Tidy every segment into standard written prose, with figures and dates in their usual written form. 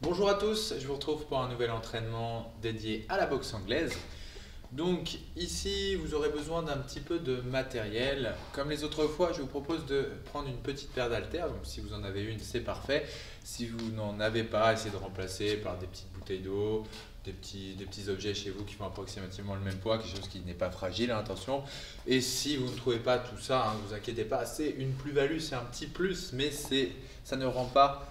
Bonjour à tous, je vous retrouve pour un nouvel entraînement dédié à la boxe anglaise. Donc ici, vous aurez besoin d'un petit peu de matériel. Comme les autres fois, je vous propose de prendre une petite paire d'haltères. Donc si vous en avez une, c'est parfait. Si vous n'en avez pas, essayez de remplacer par des petites bouteilles d'eau, des petits objets chez vous qui font approximativement le même poids, quelque chose qui n'est pas fragile, hein, attention. Et si vous ne trouvez pas tout ça, ne vous inquiétez pas, c'est une plus-value, c'est un petit plus, mais ça ne rend pas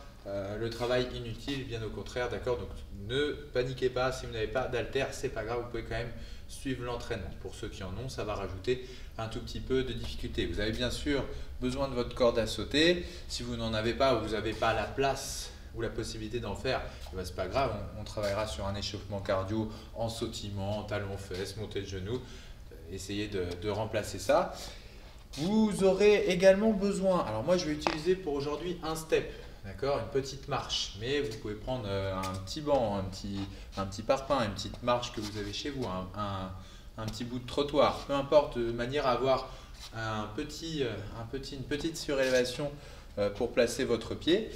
le travail inutile, bien au contraire, d'accord. Donc ne paniquez pas, si vous n'avez pas d'haltères, c'est pas grave, vous pouvez quand même suivre l'entraînement. Pour ceux qui en ont, ça va rajouter un tout petit peu de difficulté. Vous avez bien sûr besoin de votre corde à sauter. Si vous n'en avez pas ou vous n'avez pas la place ou la possibilité d'en faire, eh ben, c'est pas grave, on travaillera sur un échauffement cardio en sautillement, talons-fesses, montée de genoux. Essayez de remplacer ça. Vous aurez également besoin, alors moi je vais utiliser pour aujourd'hui un step. D'accord, une petite marche, mais vous pouvez prendre un petit banc, un petit parpaing, une petite marche que vous avez chez vous, un petit bout de trottoir, peu importe, de manière à avoir une petite surélévation pour placer votre pied.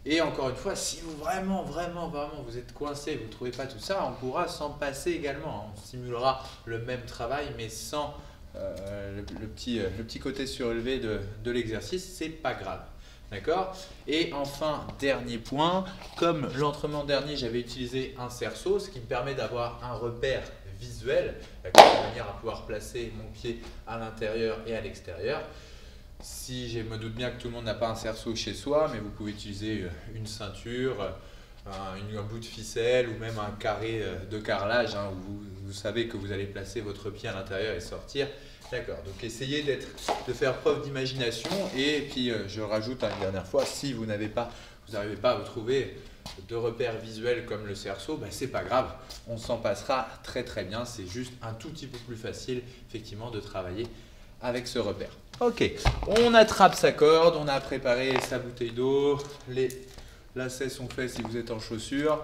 Et encore une fois, si vous vraiment vous êtes coincé, vous ne trouvez pas tout ça, on pourra s'en passer également. On simulera le même travail, mais sans le petit côté surélevé de l'exercice, c'est pas grave. D'accord. Et enfin, dernier point, comme l'entraînement dernier, j'avais utilisé un cerceau, ce qui me permet d'avoir un repère visuel, de manière à pouvoir placer mon pied à l'intérieur et à l'extérieur. Si je me doute bien que tout le monde n'a pas un cerceau chez soi, mais vous pouvez utiliser une ceinture, un bout de ficelle ou même un carré de carrelage, hein, où vous savez que vous allez placer votre pied à l'intérieur et sortir. D'accord, donc essayez de faire preuve d'imagination et puis je rajoute une dernière fois, si vous n'arrivez pas à vous trouver de repères visuels comme le cerceau, c'est pas grave, on s'en passera très bien, c'est juste un tout petit peu plus facile effectivement de travailler avec ce repère. Ok, on attrape sa corde, on a préparé sa bouteille d'eau, les lacets sont faits si vous êtes en chaussures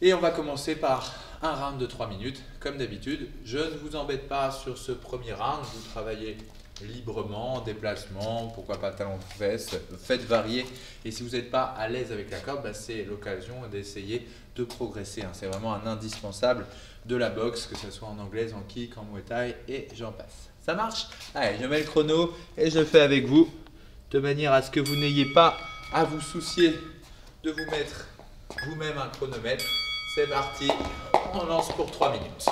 et on va commencer par un round de 3 minutes, comme d'habitude. Je ne vous embête pas sur ce premier round, vous travaillez librement, déplacement, pourquoi pas talons-fesses, faites varier. Et si vous n'êtes pas à l'aise avec la corde, c'est l'occasion d'essayer de progresser. C'est vraiment un indispensable de la boxe, que ce soit en anglaise, en kick, en muay thai et j'en passe. Ça marche? Allez, je mets le chrono et je fais avec vous, de manière à ce que vous n'ayez pas à vous soucier de vous mettre vous-même un chronomètre. C'est parti, on lance pour 3 minutes.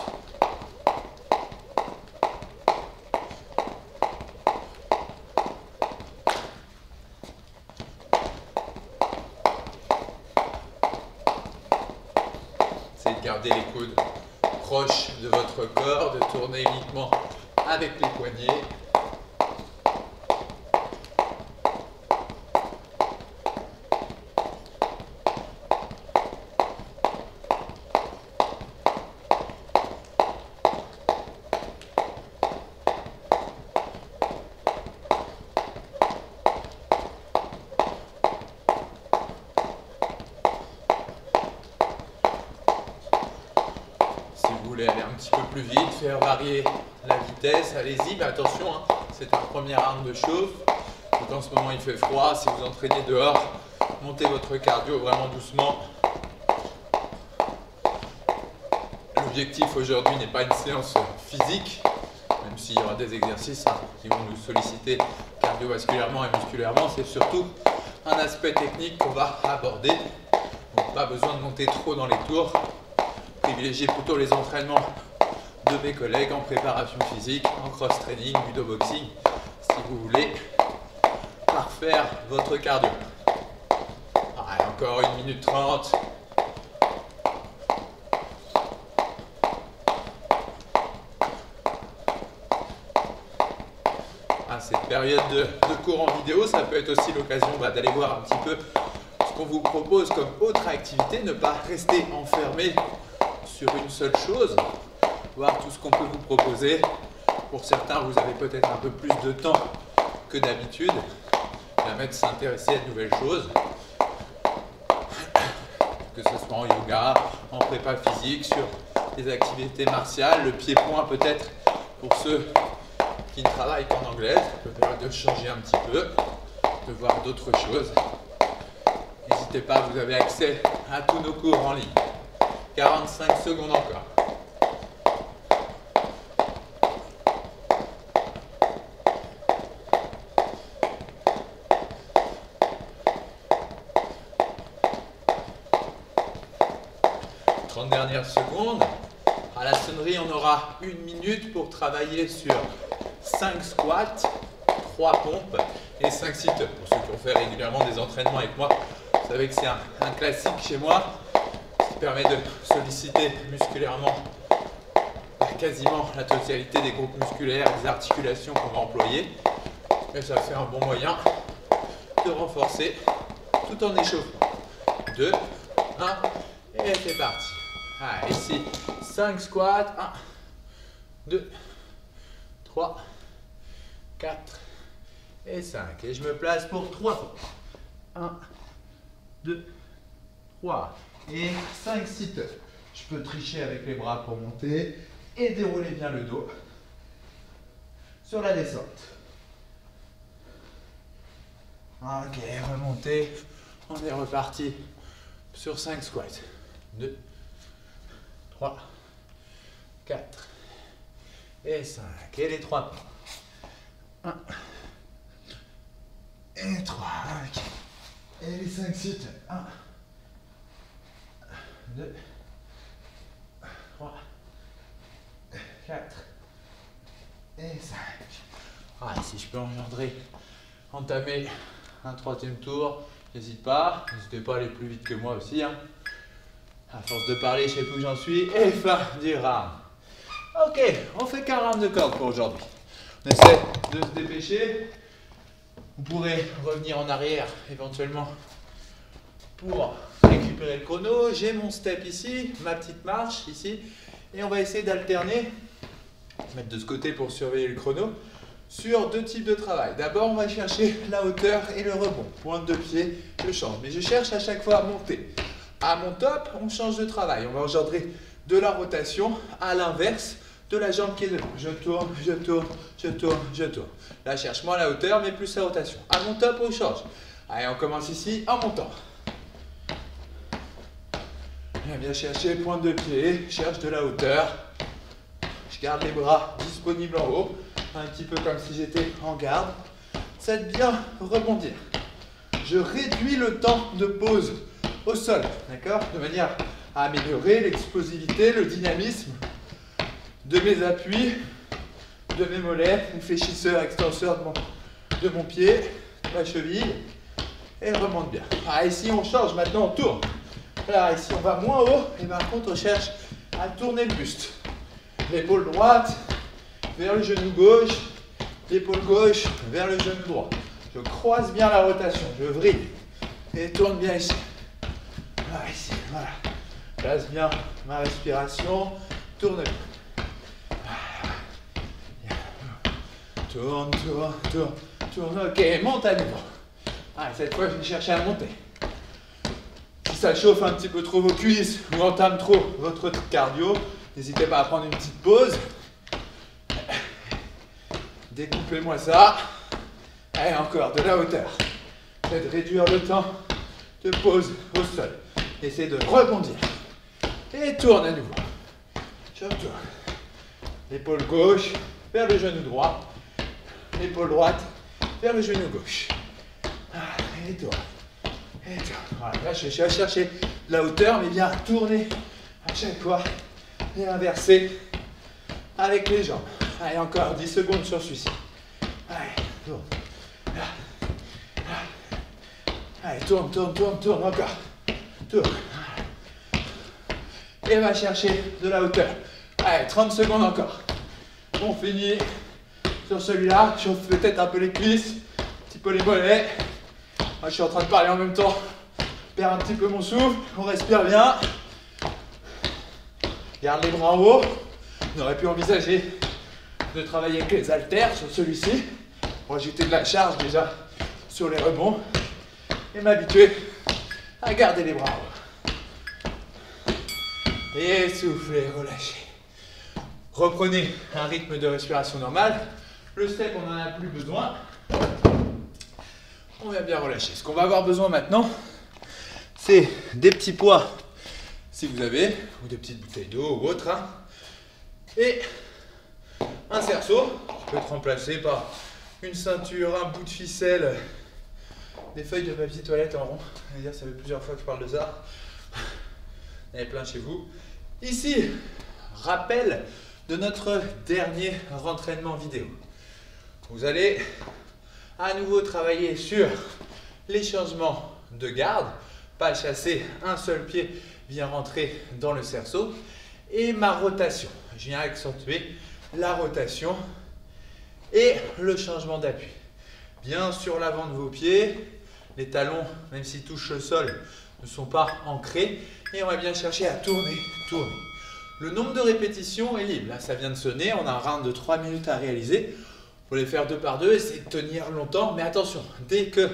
Essayez de garder les coudes proches de votre corps, de tourner uniquement avec les poignets. Aller un petit peu plus vite, faire varier la vitesse, allez-y, mais attention, c'est un premier round de chauffe. Donc en ce moment il fait froid, si vous entraînez dehors, montez votre cardio vraiment doucement. L'objectif aujourd'hui n'est pas une séance physique, même s'il y aura des exercices qui vont nous solliciter cardiovasculairement et musculairement, c'est surtout un aspect technique qu'on va aborder. Donc pas besoin de monter trop dans les tours. Privilégiez plutôt les entraînements de mes collègues en préparation physique, en cross-training, judo-boxing, si vous voulez parfaire votre cardio. Allez, encore 1 minute 30. Cette période de cours en vidéo, ça peut être aussi l'occasion d'aller voir un petit peu ce qu'on vous propose comme autre activité, ne pas rester enfermé sur une seule chose, voir tout ce qu'on peut vous proposer. Pour certains, vous avez peut-être un peu plus de temps que d'habitude, permettre de s'intéresser à de nouvelles choses, que ce soit en yoga, en prépa physique, sur des activités martiales, le pied-point peut-être pour ceux qui ne travaillent qu'en anglaise, ça peut permettre de changer un petit peu, de voir d'autres choses. N'hésitez N'hésitez pas, vous avez accès à tous nos cours en ligne. 45 secondes encore. Dernière seconde. À la sonnerie, on aura 1 minute pour travailler sur 5 squats, 3 pompes et 5 sit-ups. Pour ceux qui ont fait régulièrement des entraînements avec moi, vous savez que c'est un classique chez moi qui permet de solliciter musculairement quasiment la totalité des groupes musculaires et des articulations qu'on va employer. Et ça fait un bon moyen de renforcer tout en échauffant. 2, 1 et c'est parti. Ah, ici, 5 squats, 1, 2, 3, 4 et 5. Et je me place pour 3 fois. 1, 2, 3 et 5 sit-ups. Je peux tricher avec les bras pour monter et dérouler bien le dos sur la descente. Ok, remonter. On est reparti sur 5 squats. 2, 3, 4 et 5. Et les 3 points. 1 et 3. Okay. Et les 5 sit-ups. 1, 2, 3, 4 et 5. Ah, si je peux entamer un 3e tour, n'hésite pas. N'hésitez pas à aller plus vite que moi aussi. Hein. À force de parler, je sais plus où j'en suis. Et fin du round. Ok, on fait qu'un round de corde pour aujourd'hui. On essaie de se dépêcher. Vous pourrez revenir en arrière éventuellement pour récupérer le chrono. J'ai mon step ici, ma petite marche ici. Et on va essayer d'alterner, mettre de ce côté pour surveiller le chrono, sur 2 types de travail. D'abord, on va chercher la hauteur et le rebond. Pointe de pied, je change. Mais je cherche à chaque fois à monter. À mon top, on change de travail. On va engendrer de la rotation à l'inverse de la jambe qui est devant. Je tourne, je tourne, je tourne, je tourne. Là, je cherche moins la hauteur, mais plus la rotation. À mon top, on change. Allez, on commence ici en montant. Bien chercher, pointe de pied, cherche de la hauteur. Je garde les bras disponibles en haut, un petit peu comme si j'étais en garde. Ça aide bien rebondir. Je réduis le temps de pause au sol, d'accord? De manière à améliorer l'explosivité, le dynamisme de mes appuis, de mes mollets, les fléchisseurs, extenseurs de mon pied, de ma cheville, et remonte bien. Ah, ici on change, maintenant on tourne. Là, ici on va moins haut, et par contre on cherche à tourner le buste. L'épaule droite vers le genou gauche, l'épaule gauche vers le genou droit. Je croise bien la rotation, je vrille et tourne bien ici. Là, ici, voilà. Place bien ma respiration, tourne. Tourne, tourne, tourne, tourne. Ok, monte à nouveau. Allez, cette fois, je vais chercher à monter. Si ça chauffe un petit peu trop vos cuisses ou entame trop votre cardio, n'hésitez pas à prendre une petite pause. Découpez-moi ça. Allez, encore de la hauteur. Faites réduire le temps de pause au sol. Essayez de rebondir. Et tourne à nouveau. Je retourne. L'épaule gauche vers le genou droit. L'épaule droite vers le genou gauche. Et tourne. Et tourne. Voilà, là, je vais chercher la hauteur, mais bien tourner à chaque fois et inverser avec les jambes. Allez, encore 10 secondes sur celui-ci. Allez, tourne. Allez, tourne, tourne, tourne, tourne, encore. Tourne. Et va chercher de la hauteur. Allez, 30 secondes encore. On finit sur celui-là. Je chauffe peut-être un peu les cuisses, un petit peu les mollets. Moi, je suis en train de parler en même temps. Je perds un petit peu mon souffle. On respire bien. Garde les bras en haut. On aurait pu envisager de travailler avec les haltères sur celui-ci pour ajouter de la charge déjà sur les rebonds et m'habituer à garder les bras en haut. Et soufflez, relâchez. Reprenez un rythme de respiration normal. Le step, on n'en a plus besoin. On va bien relâcher. Ce qu'on va avoir besoin maintenant, c'est des petits poids, si vous avez, ou des petites bouteilles d'eau ou autre, hein. Et un cerceau qui peut être remplacé par une ceinture, un bout de ficelle, des feuilles de papier toilette en rond. Ça fait plusieurs fois que je parle de ça. Il y en a plein chez vous. Ici, rappel de notre dernier entraînement vidéo. Vous allez à nouveau travailler sur les changements de garde, pas chasser, un seul pied vient rentrer dans le cerceau, et ma rotation. Je viens accentuer la rotation et le changement d'appui. Bien sur l'avant de vos pieds, les talons, même s'ils touchent le sol, ne sont pas ancrés, et on va bien chercher à tourner, tourner. Le nombre de répétitions est libre. Là, ça vient de sonner, on a un round de 3 minutes à réaliser. Faut les faire 2 par 2, essayer de tenir longtemps, mais attention, dès que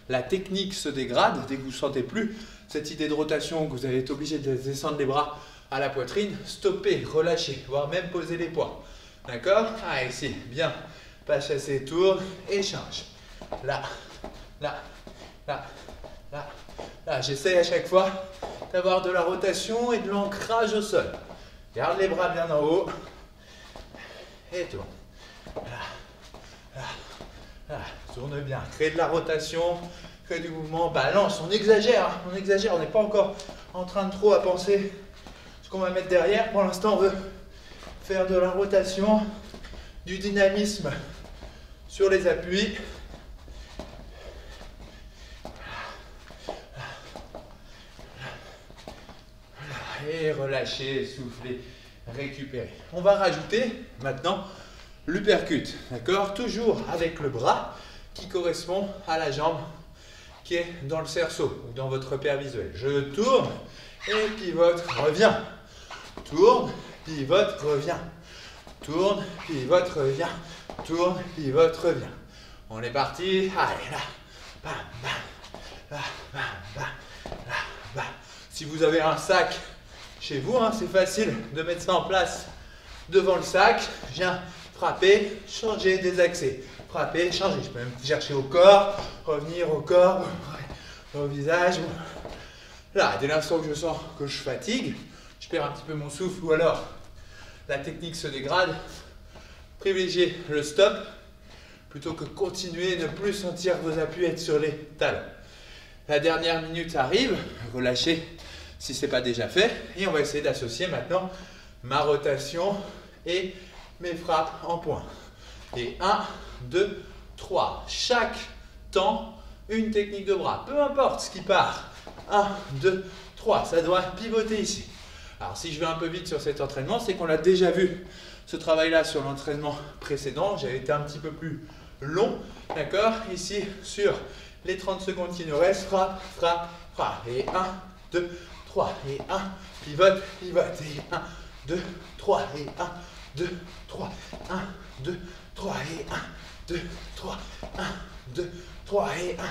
la technique se dégrade, dès que vous ne sentez plus cette idée de rotation, que vous allez être obligé de descendre les bras à la poitrine, stoppez, relâchez, voire même poser les poids. D'accord? Ah, ici, bien, pas chasser, tourne et change. Là, là, là, là, là. J'essaie à chaque fois d'avoir de la rotation et de l'ancrage au sol. Garde les bras bien en haut et tourne. Là, là, là. Tourne bien, crée de la rotation, crée du mouvement, balance, on exagère, hein, on n'est pas encore en train de trop à penser ce qu'on va mettre derrière. Pour l'instant, on veut faire de la rotation, du dynamisme sur les appuis. Et relâcher, souffler, récupérer. On va rajouter maintenant l'uppercut, d'accord? Toujours avec le bras qui correspond à la jambe qui est dans le cerceau ou dans votre repère visuel. Je tourne et pivote, reviens. Tourne, pivote, reviens. Tourne, pivote, reviens. Tourne, pivote, reviens. On est parti. Allez, là. Bam, bam. Là, bam, bam. Là, bam. Si vous avez un sac chez vous, hein, c'est facile de mettre ça en place devant le sac. Je viens frapper, changer, désaxer. Frapper, changer. Je peux même chercher au corps, revenir au corps, au visage. Là, dès l'instant que je sens que je fatigue, je perds un petit peu mon souffle ou alors la technique se dégrade, privilégiez le stop plutôt que continuer, ne plus sentir vos appuis être sur les talons. La dernière minute arrive, relâchez si ce n'est pas déjà fait, et on va essayer d'associer maintenant ma rotation et mes frappes en point. Et 1, 2, 3. Chaque temps, une technique de bras. Peu importe ce qui part. 1, 2, 3. Ça doit pivoter ici. Alors si je vais un peu vite sur cet entraînement, c'est qu'on l'a déjà vu. Ce travail-là sur l'entraînement précédent, j'avais été un petit peu plus long. D'accord? Ici, sur les 30 secondes qui nous restent, frappe, frappe, frappe. Et 1, 2, 3. Et 1, pivote, pivote. Et 1, 2, 3. Et 1, 2, 3. 1, 2, 3. Et 1, 2, 3. 1, 2, 3. Et 1,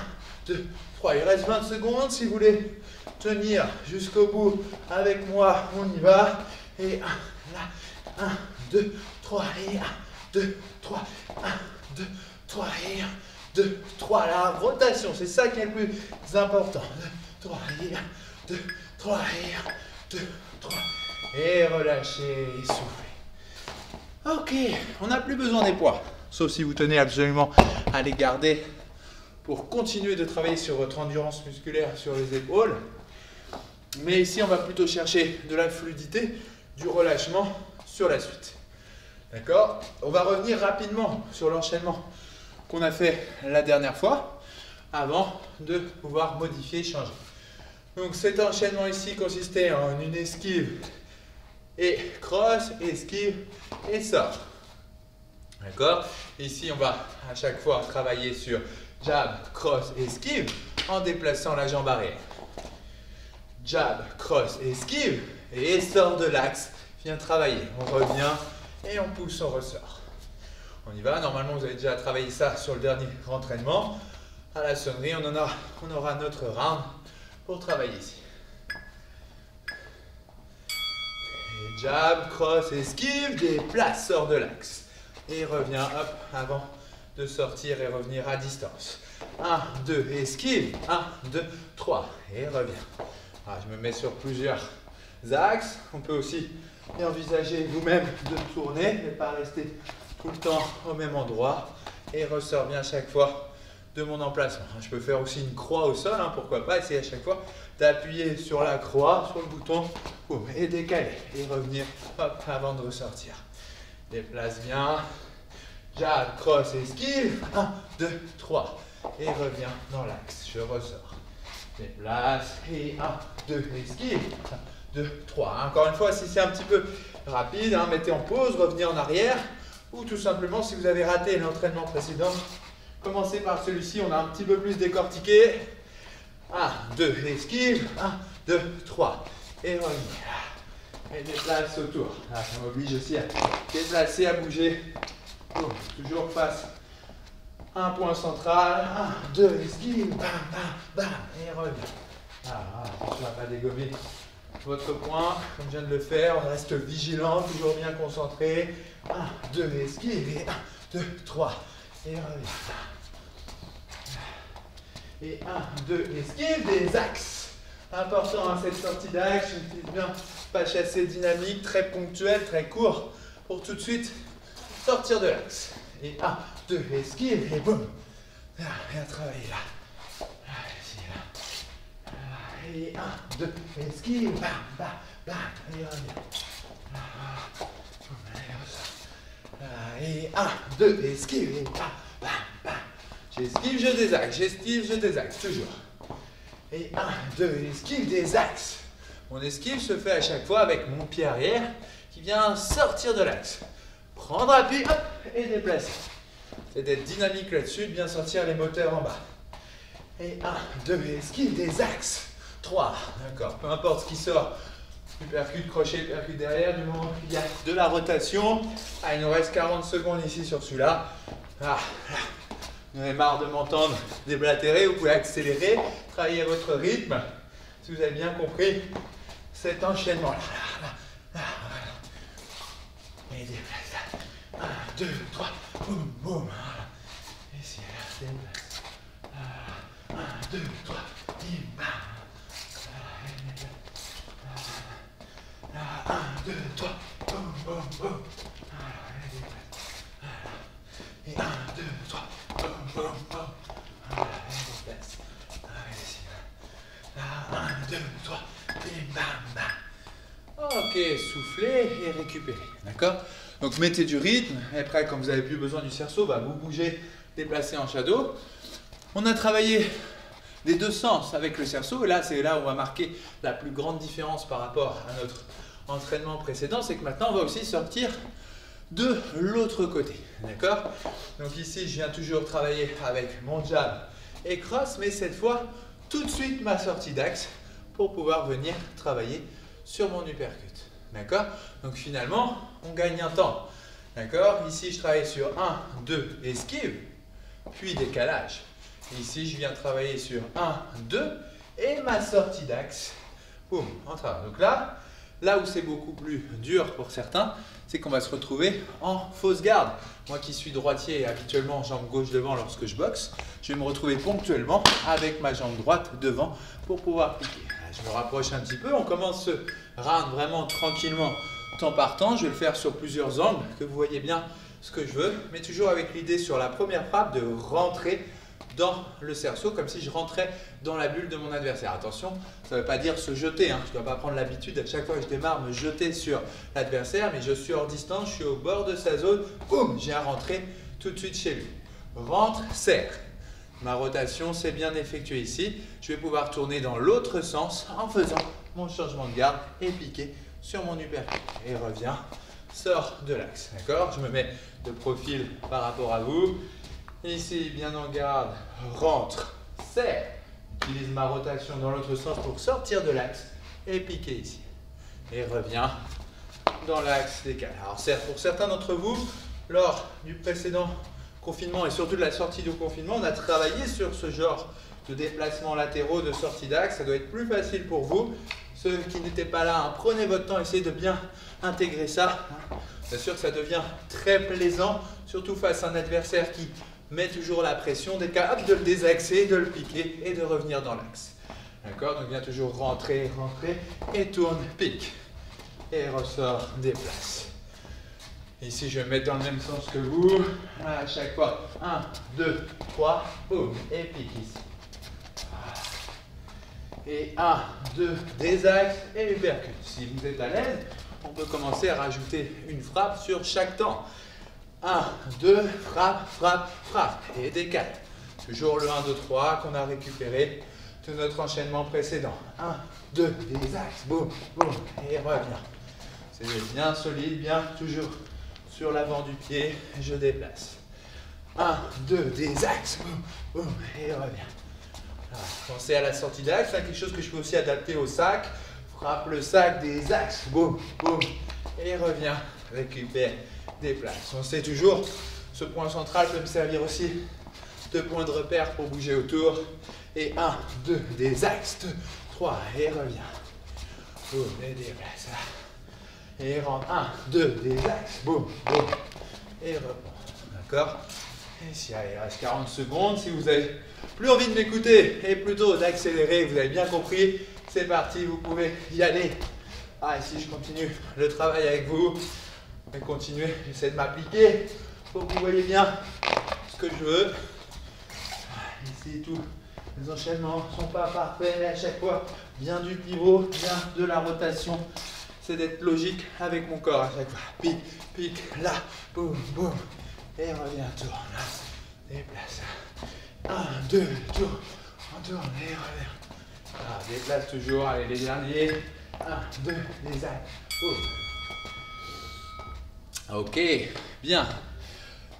2, 3. Il reste 20 secondes. Si vous voulez tenir jusqu'au bout avec moi, on y va. Et 1, là. 1, 2, 3. Et 1, 2, 3. 1, 2, 3. Et 1, 2, 3. La rotation, c'est ça qui est le plus important. 2, 3. Et 1, 2, 3. Et 1, 2, 3. Et relâchez et soufflez. Ok, on n'a plus besoin des poids, sauf si vous tenez absolument à les garder pour continuer de travailler sur votre endurance musculaire sur les épaules. Mais ici, on va plutôt chercher de la fluidité, du relâchement sur la suite. D'accord? On va revenir rapidement sur l'enchaînement qu'on a fait la dernière fois avant de pouvoir modifier, changer. Donc cet enchaînement ici consistait en une esquive et cross, esquive et sort. D'accord? Ici, on va à chaque fois travailler sur jab, cross, esquive en déplaçant la jambe arrière. Jab, cross, esquive et sort de l'axe. Viens travailler. On revient et on pousse, on ressort. On y va. Normalement, vous avez déjà travaillé ça sur le dernier entraînement. À la sonnerie, on aura notre round pour travailler ici. Et jab, cross, esquive, déplace, sort de l'axe. Et reviens, hop, avant de sortir et revenir à distance. 1, 2, esquive. 1, 2, 3. Et reviens. Alors, je me mets sur plusieurs axes. On peut aussi envisager vous-même de tourner et pas rester tout le temps au même endroit. Et ressort bien à chaque fois de mon emplacement. Je peux faire aussi une croix au sol, hein, pourquoi pas. Essayer à chaque fois d'appuyer sur la croix, sur le bouton, boum, et décaler. Et revenir hop, avant de ressortir. Déplace bien. Jab, cross, esquive. 1, 2, 3. Et reviens dans l'axe. Je ressors. Déplace. Et 1, 2, esquive. 1, 2, 3. Encore une fois, si c'est un petit peu rapide, hein, mettez en pause, revenez en arrière. Ou tout simplement, si vous avez raté l'entraînement précédent, commencez par celui-ci. On a un petit peu plus décortiqué. 1, 2, esquive. 1, 2, 3. Et revenez. Et déplace autour. Là, ça m'oblige aussi à déplacer, à bouger. Boum, toujours face à un point central. 1, 2, esquive. Bam, bam, bam. Et reviens. Attention à ne pas dégommer votre point, comme je viens de le faire. On reste vigilant, toujours bien concentré. 1, 2, esquive. Et 1, 2, 3. Et reviens. Et 1, 2, esquive. Des axes. Important, hein, cette sortie d'axe. J'utilise bien pas chasser dynamique, très ponctuel, très court, pour tout de suite sortir de l'axe. Et 1, 2, esquive, et boum. Bien travaillé là. Ici, là. Et 1, 2, esquive, bam, bam, bam. Et reviens. Et 1, 2, esquive, et bam, bam, bam. J'esquive, je désaxe, j'esquive, je désaxe, toujours. Et 1, 2, esquive, des axes. Mon esquive se fait à chaque fois avec mon pied arrière qui vient sortir de l'axe. Prendre appui, hop, et déplacer. C'est d'être dynamique là-dessus, de bien sortir les moteurs en bas. Et 1, 2, esquive, des axes. 3, d'accord, peu importe ce qui sort. Uppercut, crochet, uppercut derrière, du moment qu'il y a de la rotation. Il nous reste 40 secondes ici sur celui-là. Vous avez marre de m'entendre déblatérer, vous pouvez accélérer, travailler votre rythme. Si vous avez bien compris cet enchaînement-là. Et déplace. 1, 2, 3, boum, boum. Ici, là, déplace. 1, 2, 3, bim, bam. 1, 2, 3, boum, boum, boum. Et 1, 2, 3, boum, boum, boum. Et déplace. Ici, là. 1, 2, 3, bim, bam, bam. Ok, soufflez et récupérez. D'accord? Donc mettez du rythme. Et après, quand vous n'avez plus besoin du cerceau, vous bougez, déplacez en shadow. On a travaillé des deux sens avec le cerceau. Et là, c'est là où on va marquer la plus grande différence par rapport à notre entraînement précédent. C'est que maintenant, on va aussi sortir de l'autre côté. D'accord? Donc ici, je viens toujours travailler avec mon jab et cross. Mais cette fois, tout de suite, ma sortie d'axe pour pouvoir venir travailler sur mon uppercut. D'accord? Donc finalement, on gagne un temps. D'accord? Ici, je travaille sur 1, 2, esquive, puis décalage. Ici, je viens travailler sur 1, 2 et ma sortie d'axe. Boum, en travail. Donc là où c'est beaucoup plus dur pour certains, c'est qu'on va se retrouver en fausse garde. Moi qui suis droitier et habituellement jambe gauche devant lorsque je boxe, je vais me retrouver ponctuellement avec ma jambe droite devant pour pouvoir piquer. Je me rapproche un petit peu, on commence ce round vraiment tranquillement, temps par temps. Je vais le faire sur plusieurs angles, que vous voyez bien ce que je veux, mais toujours avec l'idée sur la première frappe de rentrer dans le cerceau, comme si je rentrais dans la bulle de mon adversaire. Attention, ça ne veut pas dire se jeter, hein. Je ne dois pas prendre l'habitude à chaque fois que je démarre me jeter sur l'adversaire, mais je suis hors distance, je suis au bord de sa zone, boum, j'ai à rentrer tout de suite chez lui. Rentre, serre. Ma rotation s'est bien effectuée ici. Je vais pouvoir tourner dans l'autre sens en faisant mon changement de garde et piquer sur mon uppercut. Et reviens, sors de l'axe. D'accord? Je me mets de profil par rapport à vous. Ici, bien en garde, rentre, serre. J'utilise ma rotation dans l'autre sens pour sortir de l'axe et piquer ici. Et reviens dans l'axe décalé. Alors certes, pour certains d'entre vous, lors du précédent confinement et surtout de la sortie du confinement, on a travaillé sur ce genre de déplacements latéraux, de sortie d'axe. Ça doit être plus facile pour vous. Ceux qui n'étaient pas là, hein, prenez votre temps, essayez de bien intégrer ça. Bien sûr que ça devient très plaisant, surtout face à un adversaire qui met toujours la pression, d'être capable de le désaxer, de le piquer et de revenir dans l'axe. D'accord? Donc, viens toujours rentrer, rentrer et tourne, pique. Et ressort, déplace. Ici, je vais me mettre dans le même sens que vous. À chaque fois, 1, 2, 3, boum, et pique ici. Et 1, 2, désaxe et uppercut. Si vous êtes à l'aise, on peut commencer à rajouter une frappe sur chaque temps. 1, 2, frappe, frappe, frappe. Et décale. Toujours le 1, 2, 3 qu'on a récupéré de notre enchaînement précédent. 1, 2, désaxe, boum, boum, et revient. C'est bien solide, bien toujours sur l'avant du pied, je déplace. 1, 2, désaxe, boum, boum, et revient. Voilà. Pensez à la sortie d'axe, c'est quelque chose que je peux aussi adapter au sac. Frappe le sac, désaxe, boum, boum, et revient. Récupère, déplace. On sait toujours, ce point central peut me servir aussi de point de repère pour bouger autour. Et 1, 2, désaxe, 2, 3, et revient. Boum, et déplace. Et rentre. 1, 2, désaxe, boum, boum. Et reprend. D'accord? Et si allez, il reste 40 secondes. Si vous avez plus envie de m'écouter et plutôt d'accélérer, vous avez bien compris, c'est parti, vous pouvez y aller. Ah, ici, je continue le travail avec vous. Je vais continuer, j'essaie de m'appliquer pour que vous voyez bien ce que je veux. Ici, tous les enchaînements ne sont pas parfaits, mais à chaque fois, bien du pivot, bien de la rotation. C'est d'être logique avec mon corps à chaque fois. Pique, pique, là, boum, boum. Et reviens, tourne, là, déplace. 1, 2, tourne, on tourne et revient. Ah, déplace toujours, allez, les derniers. 1, 2, désaxe, boum. Ok, bien.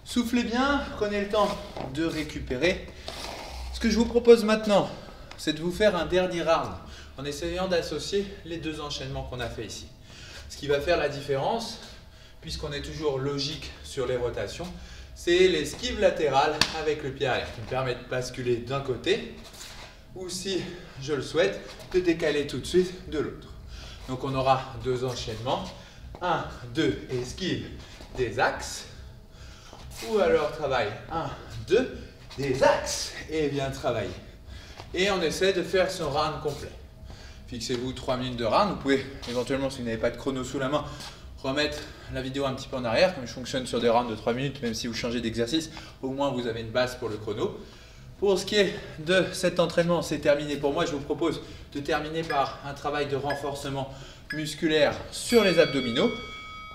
Soufflez bien, prenez le temps de récupérer. Ce que je vous propose maintenant, c'est de vous faire un dernier round en essayant d'associer les deux enchaînements qu'on a fait ici. Ce qui va faire la différence, puisqu'on est toujours logique sur les rotations, c'est l'esquive latérale avec le pied arrière qui me permet de basculer d'un côté ou, si je le souhaite, de décaler tout de suite de l'autre. Donc on aura deux enchaînements, 1, 2, esquive, des axes, ou alors travail 1, 2, des axes, et bien travailler. Et on essaie de faire son round complet. Fixez-vous 3 minutes de round. Vous pouvez éventuellement, si vous n'avez pas de chrono sous la main, remettre la vidéo un petit peu en arrière, comme je fonctionne sur des rounds de 3 minutes, même si vous changez d'exercice, au moins vous avez une base pour le chrono. Pour ce qui est de cet entraînement, c'est terminé pour moi. Je vous propose de terminer par un travail de renforcement musculaire sur les abdominaux.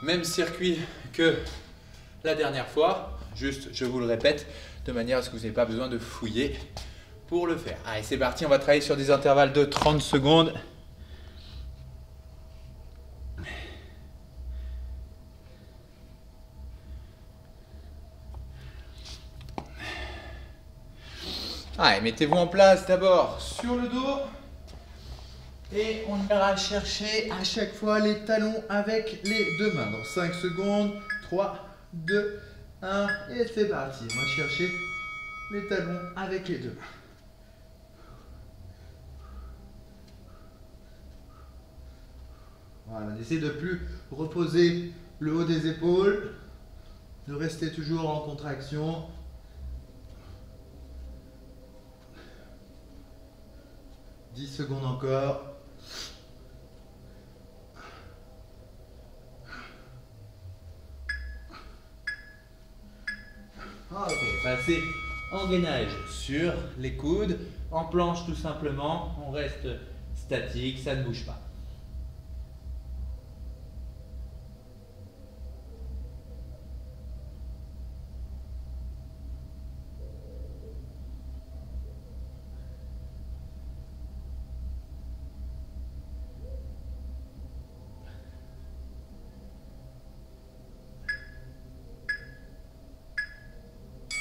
Même circuit que la dernière fois, juste je vous le répète, de manière à ce que vous n'ayez pas besoin de fouiller pour le faire. Allez, c'est parti, on va travailler sur des intervalles de 30 secondes. Allez, mettez-vous en place d'abord sur le dos. Et on ira chercher à chaque fois les talons avec les deux mains. Dans 5 secondes, 3, 2, 1, et c'est parti. On va chercher les talons avec les deux mains. Voilà, n'essayez de plus reposer le haut des épaules, de rester toujours en contraction. « 10 secondes encore. » Ok, passez en gainage sur les coudes, en planche tout simplement. On reste statique, ça ne bouge pas.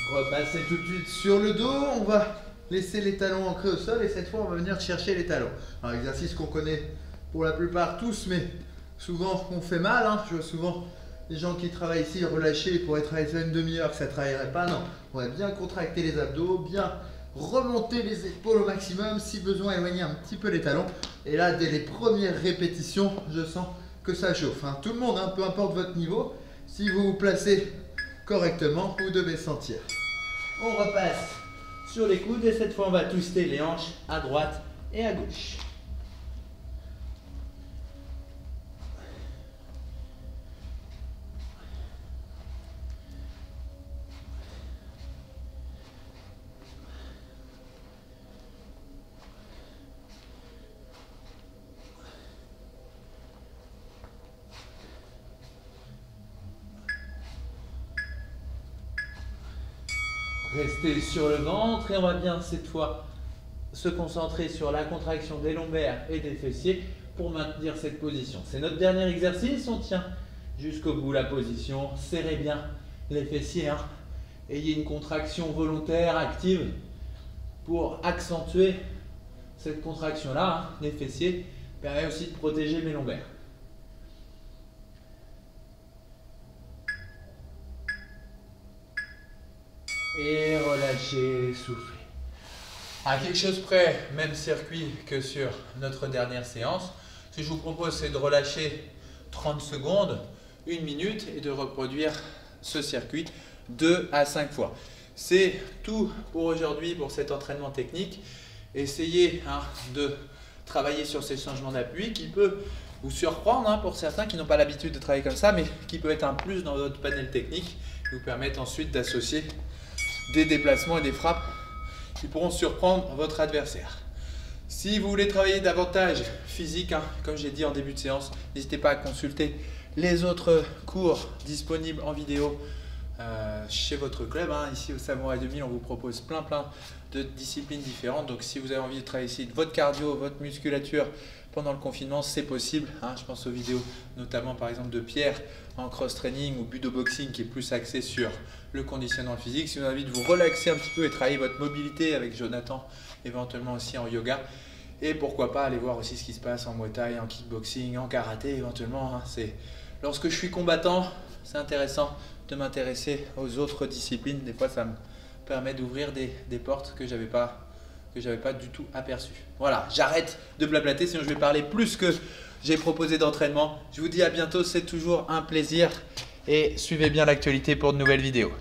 Repassez tout de suite sur le dos, on va laisser les talons ancrés au sol et cette fois on va venir chercher les talons. Un exercice qu'on connaît pour la plupart tous, mais souvent on fait mal. Je vois souvent les gens qui travaillent ici relâchés pour être travailler une demi-heure que ça ne travaillerait pas. Non, on va bien contracter les abdos, bien remonter les épaules au maximum, si besoin éloigner un petit peu les talons. Et là, dès les premières répétitions, je sens que ça chauffe. Tout le monde, peu importe votre niveau, si vous vous placez correctement, vous devez sentir. On repasse sur les coudes et cette fois on va twister les hanches à droite et à gauche. Restez sur le ventre et on va bien cette fois se concentrer sur la contraction des lombaires et des fessiers pour maintenir cette position. C'est notre dernier exercice, on tient jusqu'au bout la position, serrez bien les fessiers, hein. Ayez une contraction volontaire, active pour accentuer cette contraction-là, hein. Les fessiers permet aussi de protéger mes lombaires. Et relâchez, soufflez. À quelque chose près, même circuit que sur notre dernière séance. Ce que je vous propose, c'est de relâcher 30 secondes, 1 minute et de reproduire ce circuit 2 à 5 fois. C'est tout pour aujourd'hui, pour cet entraînement technique. Essayez de travailler sur ces changements d'appui qui peut vous surprendre pour certains qui n'ont pas l'habitude de travailler comme ça, mais qui peut être un plus dans votre panel technique et vous permettre ensuite d'associer des déplacements et des frappes qui pourront surprendre votre adversaire. Si vous voulez travailler davantage physique, comme j'ai dit en début de séance, n'hésitez pas à consulter les autres cours disponibles en vidéo chez votre club. Ici au Samouraï 2000, on vous propose plein de disciplines différentes. Donc si vous avez envie de travailler ici votre cardio, votre musculature pendant le confinement, c'est possible. Je pense aux vidéos notamment par exemple de Pierre en cross-training ou budo boxing qui est plus axé sur le conditionnement physique. Si vous avez envie de vous relaxer un petit peu et travailler votre mobilité avec Jonathan, éventuellement aussi en yoga. Et pourquoi pas aller voir aussi ce qui se passe en Muay Thai, en kickboxing, en karaté éventuellement. Lorsque je suis combattant, c'est intéressant de m'intéresser aux autres disciplines. Des fois, ça me permet d'ouvrir des portes que j'avais pas du tout aperçues. Voilà, j'arrête de blablater, sinon je vais parler plus que j'ai proposé d'entraînement. Je vous dis à bientôt, c'est toujours un plaisir et suivez bien l'actualité pour de nouvelles vidéos.